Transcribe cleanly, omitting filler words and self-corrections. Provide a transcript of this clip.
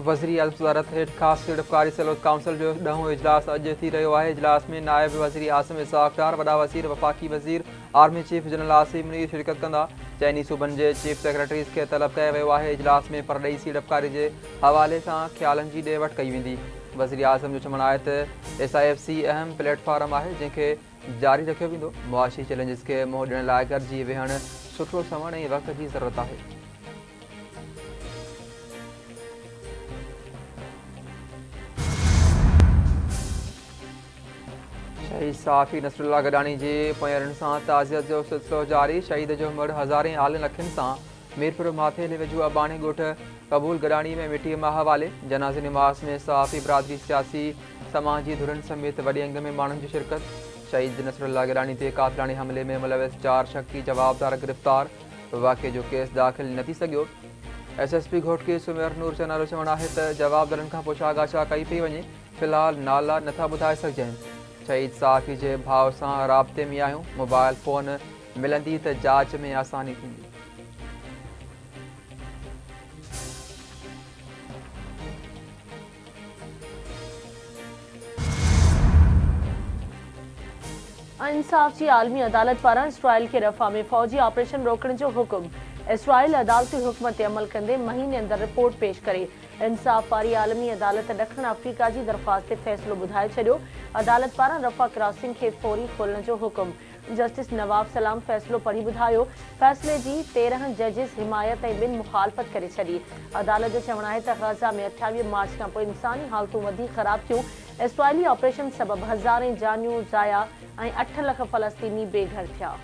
वज़ीर आज़म सदारत हेठि ख़ासि सीड़पकारी सलूत काउंसिल जो 10हों इजलास अॼु थी रहियो आहे। इजलास में नायब वज़ीर आसिम इसाक़ डार, वॾा वज़ीर, वफ़ाक़ी वज़ीर, army chief general Asim Munir शिरकत कंदा। चइनी सूबनि जे चीफ सेक्रेटरीज़ खे तलब कयो वियो आहे। इजलास में परॾेही सीड़पकारी जे हवाले सां ख़्यालनि जी ॾे वठि कई वेंदी। वज़ीर आज़म जो चवणु आहे त SIFC अहम प्लेटफॉर्म आहे जंहिंखे जारी रखियो वेंदो। मुआशी चैलेंजिस खे मुंहुं ॾियण लाइ गॾिजी वेहण सुठो समय ऐं वक़्त जी ज़रूरत आहे। शहीद सहाफ़ी नसरुल्लाह गडानी जे पोयरनि सां ताज़ियत जो सिलसिलो जारी। शहीद जो मुड़ हज़ारे आलिन अखियुनि सां मीरपुर माथे वेझो अबाणी ॻोठ क़बूल गडानी में मिटीअ मां हवाले। जनाज़े नमाज़ में सहाफ़ी बिरादरी, सियासी समाजी धुरनि समेत वॾे अंग में माण्हुनि जी शिरकत। शहीद नसरुल्लाह गडानी ते क़ातिलानी हमले में मुलविस 4 शकी जवाबदार गिरफ़्तार। वाक़े जो केस दाख़िल न थी सघियो। SSP घोटकी सुमेर नूर चन्ना जो चवणु आहे त जवाबदारनि खां पुछा कई पई वञे। फ़िलहाल नाला नथा ॿुधाए सघिजनि। शहीद सहाफ़ी जे भाउ सां राब्ते में आहियूं। मोबाइल फ़ोन मिलंदी त जांच में आसानी थींदी। इंसाफ जी आलमी अदालत पारां इसराइल के रफ़ा में फ़ौजी ऑपरेशन रोकण जो हुकुम। इसराइल अदालती हुक्म ते अमल कंदे महीने अंदर रिपोर्ट पेश करे। इंसाफ वारी आलमी अदालत ॾखण अफ्रीका जी दरख़्वास्त ते फ़ैसिलो ॿुधाए छॾियो। अदालत पारां रफ़ा क्रॉसिंग खे फौरी खोलण जो हुकुम। जस्टिस नवाब सलाम फ़ैसिलो पढ़ी ॿुधायो। फ़ैसिले जी 13 जजिस हिमायत ऐं 2 मुखालफ़त करे छॾी। अदालत जो चवणु आहे त ग़ज़ा में 28 मार्च खां पोइ इंसानी हालतूं वधीक ख़राब थियूं। इसराइली ऑपरेशन सबबि हज़ारें जानियूं ज़ाया ऐं 8 लख फ़लस्तीनी बेघर थिया।